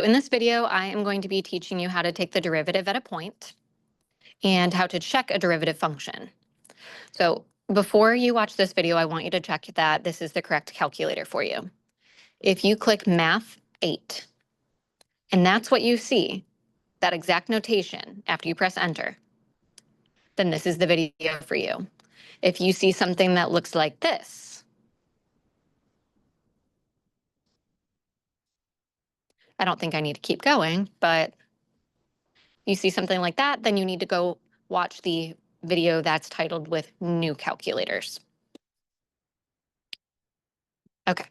in this video, I am going to be teaching you how to take the derivative at a point and how to check a derivative function. So before you watch this video, I want you to check that this is the correct calculator for you. If you click Math 8, and that's what you see, that exact notation after you press enter, then this is the video for you. If you see something that looks like this, I don't think I need to keep going, but you see something like that, then you need to go watch the video that's titled with new calculators. Okay,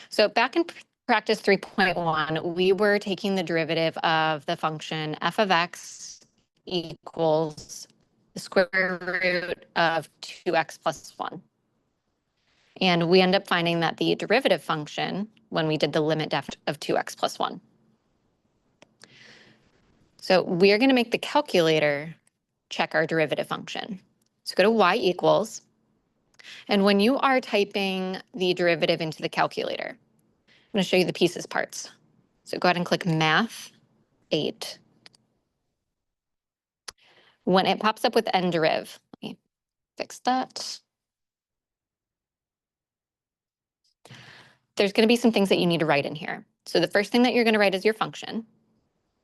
so back in practice 3.1, we were taking the derivative of the function f of x equals the square root of 2x plus 1. And we end up finding that the derivative function, when we did the limit def of 2x plus 1. So we're going to make the calculator check our derivative function. So go to y equals. And when you are typing the derivative into the calculator, I'm going to show you the pieces parts. So go ahead and click Math 8. When it pops up with nderiv, let me fix that. There's going to be some things that you need to write in here. So the first thing that you're going to write is your function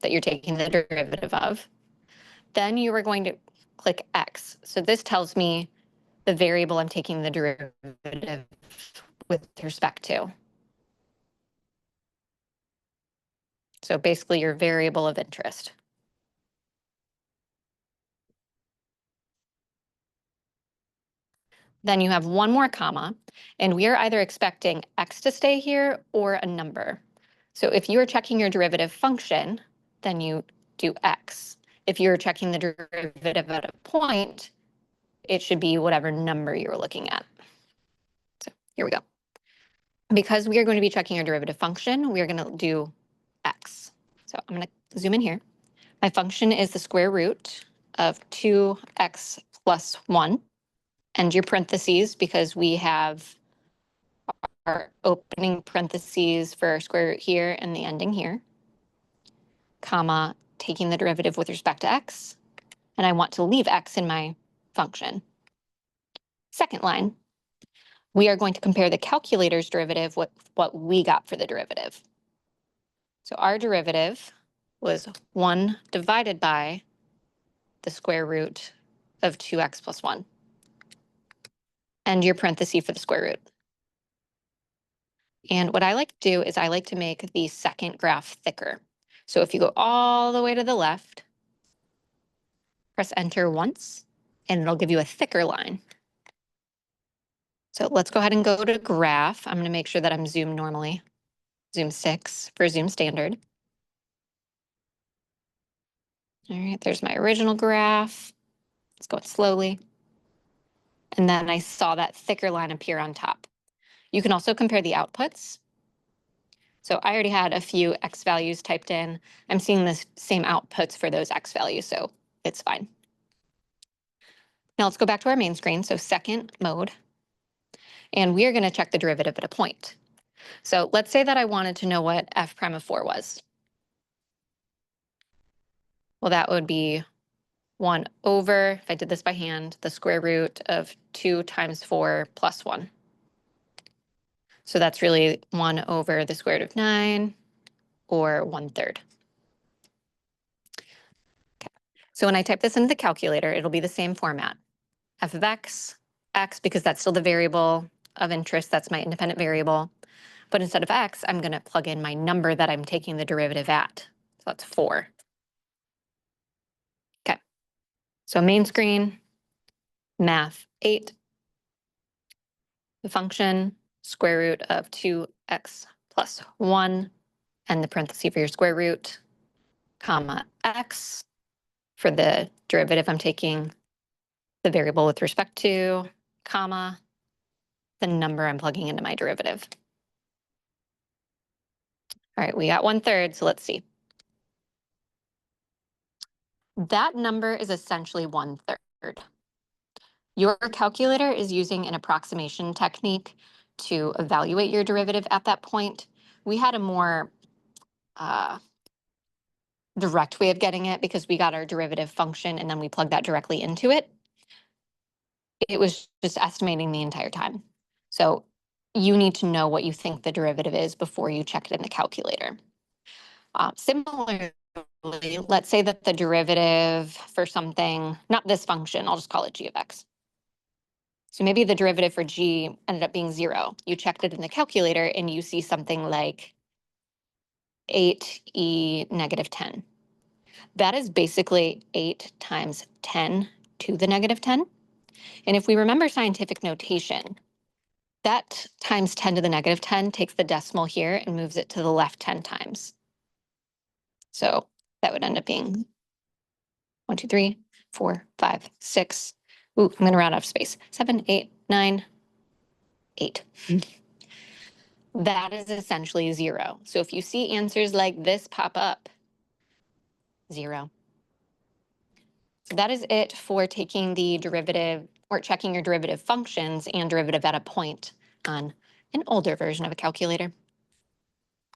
that you're taking the derivative of. Then you are going to click x. So this tells me the variable I'm taking the derivative with respect to. So basically your variable of interest. Then you have one more comma, and we are either expecting x to stay here or a number. So if you are checking your derivative function, then you do x. If you're checking the derivative at a point, it should be whatever number you're looking at. So here we go. Because we are going to be checking our derivative function, we are going to do x. So I'm going to zoom in here. My function is the square root of 2x plus 1. End your parentheses because we have our opening parentheses for our square root here and the ending here, comma, taking the derivative with respect to x, and I want to leave x in my function. Second line, we are going to compare the calculator's derivative with what we got for the derivative. So our derivative was 1 divided by the square root of 2x plus 1. End your parenthesis for the square root. And what I like to do is I like to make the second graph thicker. So if you go all the way to the left, press enter once, and it'll give you a thicker line. So let's go ahead and go to graph. I'm going to make sure that I'm zoomed normally. Zoom 6 for zoom standard. All right, there's my original graph. Let's go slowly. And then I saw that thicker line appear on top. You can also compare the outputs. So I already had a few x values typed in. I'm seeing the same outputs for those x values, so it's fine. Now let's go back to our main screen, so second mode. And we are going to check the derivative at a point. So let's say that I wanted to know what f prime of 4 was. Well, that would be 1 over, if I did this by hand, the square root of 2 times 4 plus 1. So that's really 1 over the square root of 9, or 1/3. Okay. So when I type this into the calculator, it'll be the same format. F of x, x, because that's still the variable of interest, that's my independent variable. But instead of x, I'm going to plug in my number that I'm taking the derivative at. So that's 4. Okay. So main screen, Math 8. The function, square root of 2x plus 1, and the parenthesis for your square root, comma, x. For the derivative, I'm taking the variable with respect to, comma, the number I'm plugging into my derivative. All right, we got 1/3, so let's see. That number is essentially 1/3. Your calculator is using an approximation technique to evaluate your derivative at that point. We had a more direct way of getting it because we got our derivative function and then we plugged that directly into it. It was just estimating the entire time. So you need to know what you think the derivative is before you check it in the calculator. Similarly, let's say that the derivative for something, not this function, I'll just call it g of x. So maybe the derivative for g ended up being 0. You checked it in the calculator and you see something like 8e negative 10. That is basically 8 times 10 to the negative 10. And if we remember scientific notation, that times 10 to the negative 10 takes the decimal here and moves it to the left 10 times. So that would end up being 1, 2, 3, 4, 5, 6. Ooh, I'm going to round out of space. 7, 8, 9, 8. That is essentially 0. So if you see answers like this pop up, 0. So that is it for taking the derivative or checking your derivative functions and derivative at a point on an older version of a calculator.